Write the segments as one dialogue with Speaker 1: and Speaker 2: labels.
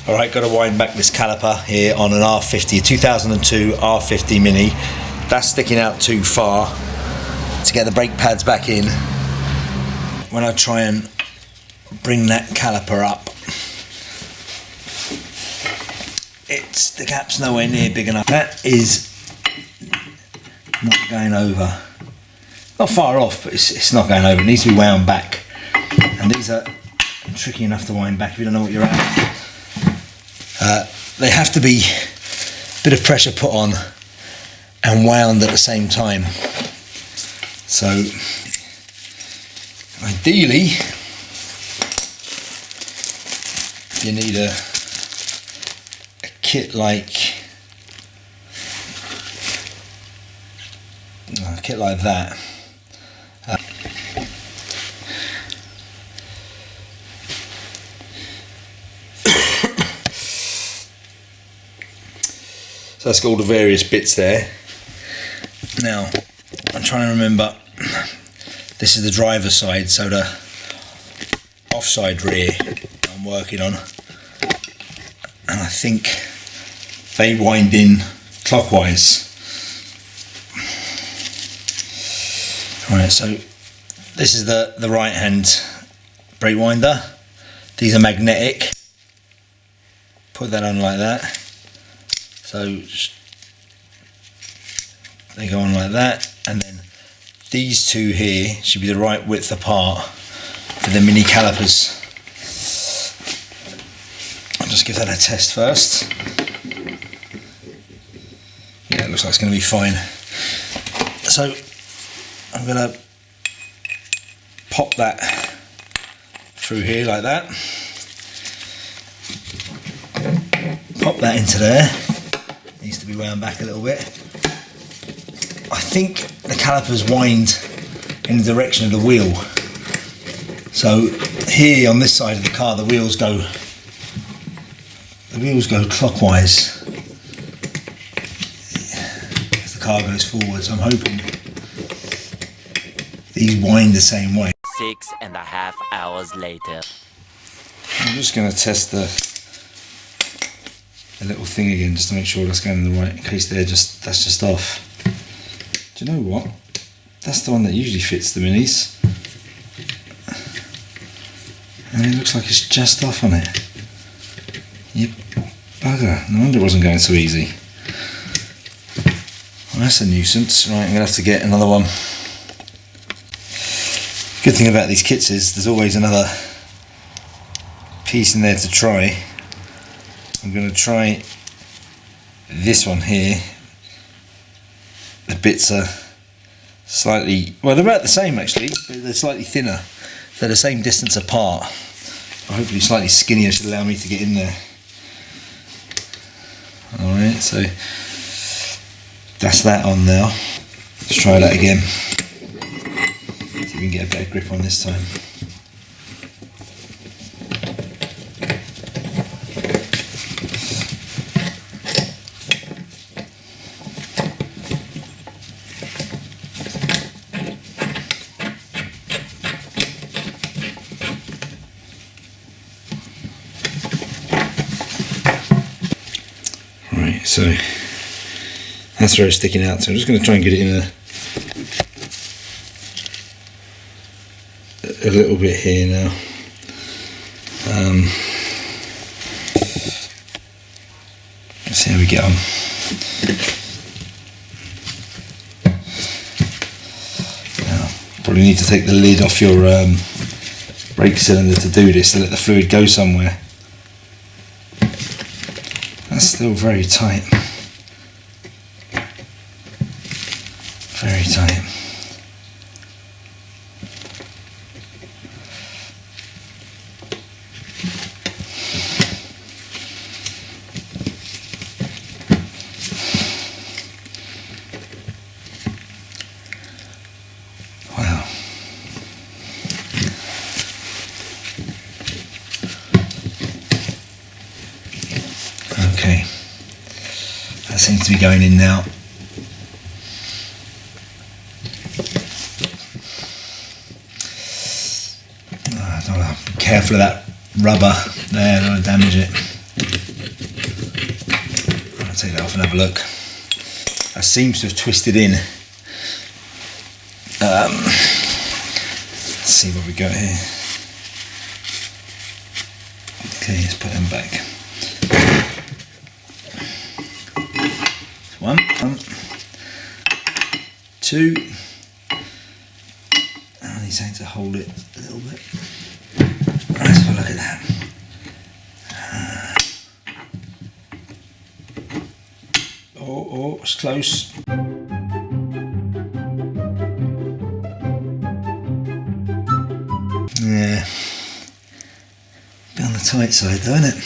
Speaker 1: Alright, got to wind back this caliper here on an R50, a 2002 R50 MINI. That's sticking out too far to get the brake pads back in. When I try and bring that caliper up, the gap's nowhere near big enough. That is not going over. Not far off, but it's not going over. It needs to be wound back. And these are tricky enough to wind back if you don't know what you're at. They have to be a bit of pressure put on and wound at the same time. So ideally you need a kit like that. So that's got all the various bits there. Now, I'm trying to remember, this is the driver's side, so the offside rear I'm working on. And I think they wind in clockwise. Right, so this is the right hand brake winder. These are magnetic. Put that on like that. So they go on like that, and then these two here should be the right width apart for the mini calipers. I'll just give that a test first. Yeah, it looks like it's going to be fine. So I'm going to pop that through here like that. Pop that into there. Needs to be wound back a little bit. I think the calipers wind in the direction of the wheel. So here on this side of the car, the wheels go clockwise as the car goes forwards. I'm hoping these wind the same way.
Speaker 2: 6.5 hours later.
Speaker 1: I'm just going to test the little thing again, just to make sure that's going in the right, in case that's just off. Do you know what? That's the one that usually fits the minis. And it looks like it's just off on it. You bugger. No wonder it wasn't going so easy. Well, that's a nuisance. Right, I'm going to have to get another one. Good thing about these kits is there's always another piece in there to try. I'm going to try this one here. The bits are slightly, well, they're about the same actually, but they're slightly thinner. They're the same distance apart, but hopefully slightly skinnier should allow me to get in there. Alright, so that's that on now. Let's try that again. See if we can get a better grip on this time. So that's where it's sticking out, so I'm just going to try and get it in a little bit here now. Let's see how we get on. Now, probably need to take the lid off your brake cylinder to do this, to let the fluid go somewhere. That's still very tight. Very tight. Wow. Okay, that seems to be going in now. I don't know, be careful of that rubber there, I don't want to damage it. take that off and have a look. That seems to have twisted in. Let's see what we got here. Okay, let's put them back. One, two. I need something to hold it a little bit. Let's have a look at that. Oh, it's close. Yeah. Bit on the tight side though, isn't it?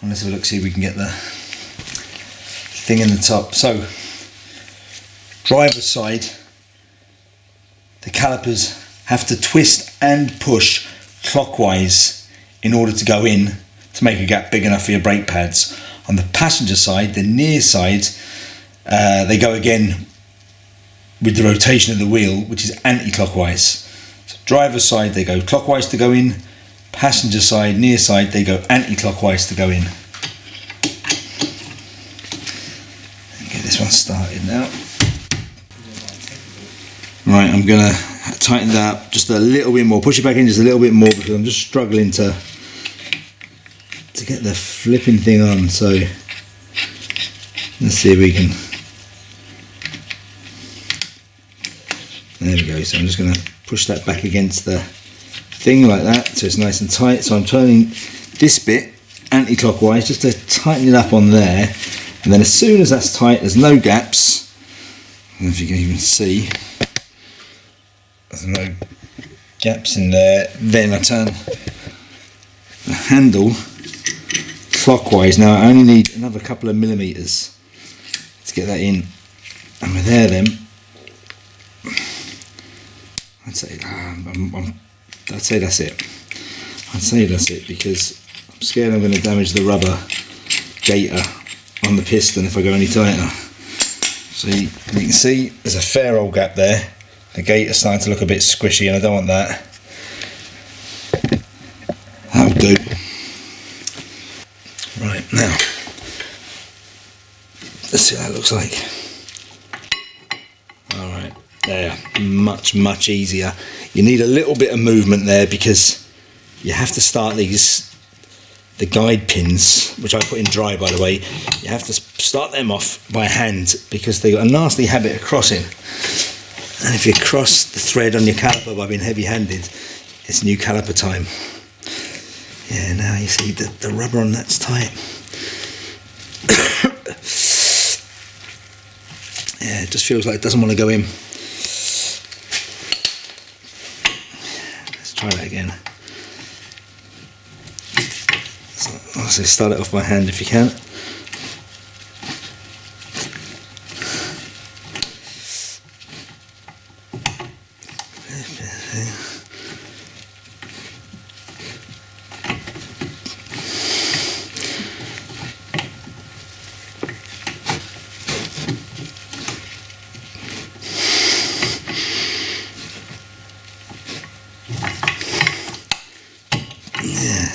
Speaker 1: Let's have a look, see if we can get the thing in the top. So, driver's side, the calipers have to twist and push clockwise in order to go in to make a gap big enough for your brake pads. On the passenger side, the near side, they go again with the rotation of the wheel, which is anti-clockwise. So driver's side, they go clockwise to go in. Passenger side, near side, they go anti-clockwise to go in. Get this one started now. Right, I'm gonna tighten that up just a little bit more. Push it back in just a little bit more because I'm just struggling to get the flipping thing on. So let's see if we can. There we go. So I'm just gonna push that back against the thing like that, so it's nice and tight. So I'm turning this bit anti-clockwise just to tighten it up on there, and then as soon as that's tight, there's no gaps. I don't know if you can even see. There's no gaps in there. Then I turn the handle clockwise. Now I only need another couple of millimeters to get that in, and we're there then. I'd say that's it. I'd say that's it because I'm scared I'm going to damage the rubber gaiter on the piston if I go any tighter. So you can see there's a fair old gap there. The gaiter's starting to look a bit squishy and I don't want that. That'll do. Right, now let's see what that looks like. Alright, there, much easier. You need a little bit of movement there because you have to start the guide pins, which I put in dry by the way, you have to start them off by hand because they've got a nasty habit of crossing. And if you cross the thread on your caliper by being heavy-handed, it's new caliper time. Yeah, now you see the rubber on that's tight. Yeah, it just feels like it doesn't want to go in. Let's try that again. So start it off by hand if you can.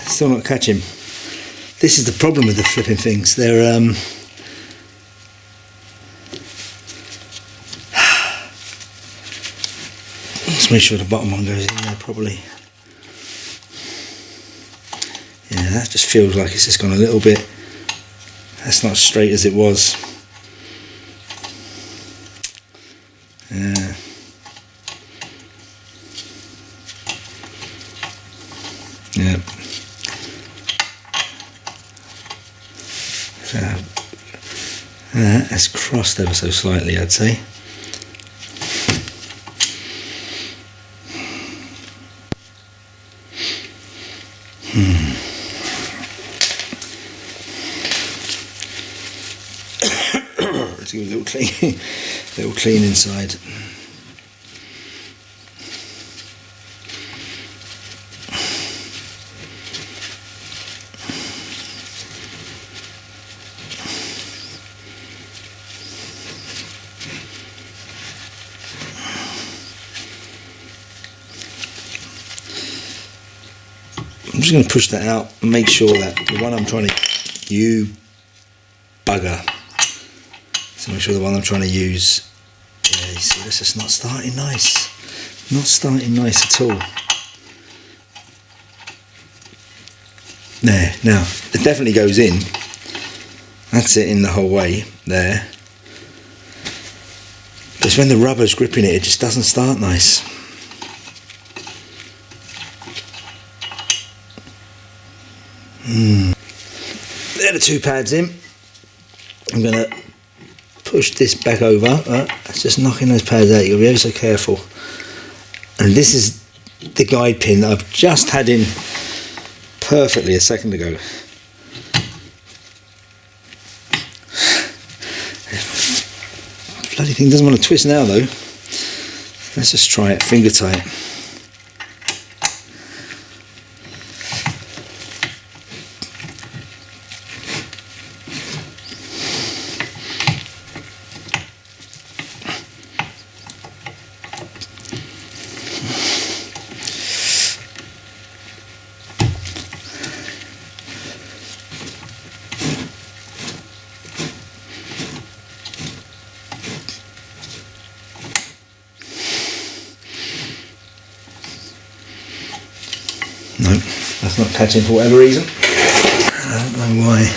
Speaker 1: Still not catching. This is the problem with the flipping things. They're let's make sure the bottom one goes in there properly. Yeah, that just feels like it's just gone a little bit. That's not as straight as it was. Yeah. Yeah. So that's crossed ever so slightly, I'd say. Let's give it a little clean, little clean inside. I'm just going to push that out and make sure that the one I'm trying to... You bugger. So make sure the one I'm trying to use... Yeah, you see, this is not starting nice. Not starting nice at all. There, now, it definitely goes in. That's it in the whole way, there. But it's when the rubber's gripping it, it just doesn't start nice. There are the two pads in. I'm going to push this back over. It's just knocking those pads out. You'll be ever so careful. And this is the guide pin that I've just had in perfectly a second ago. Bloody thing doesn't want to twist now though. Let's just try it, finger tight. No, that's not catching for whatever reason. I don't know why.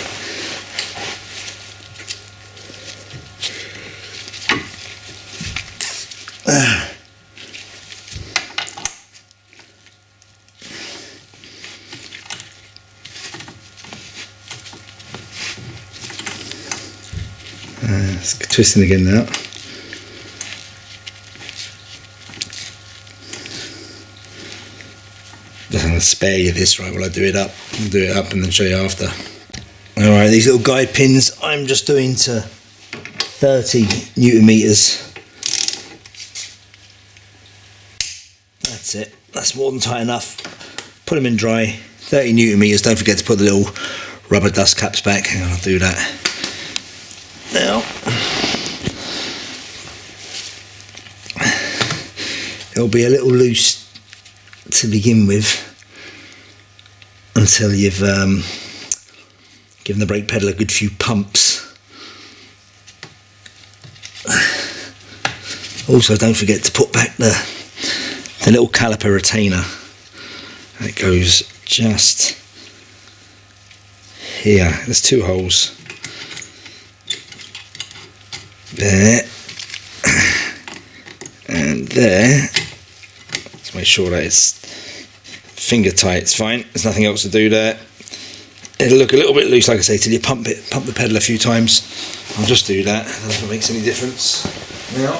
Speaker 1: It's twisting again now. I'm going to spare you this right while I do it up. I'll do it up and then show you after. Alright, these little guide pins I'm just doing to 30 Newton meters. That's it. That's more than tight enough. Put them in dry. 30 Newton meters. Don't forget to put the little rubber dust caps back. Hang on, I'll do that. Now, it'll be a little loose to begin with until you've given the brake pedal a good few pumps. Also, don't forget to put back the little caliper retainer. It goes just here. There's two holes. There and there. Let's make sure that it's finger tight. It's fine. There's nothing else to do there. It'll look a little bit loose, like I say, till you pump the pedal a few times. I'll just do that. I don't know if it makes any difference. Now,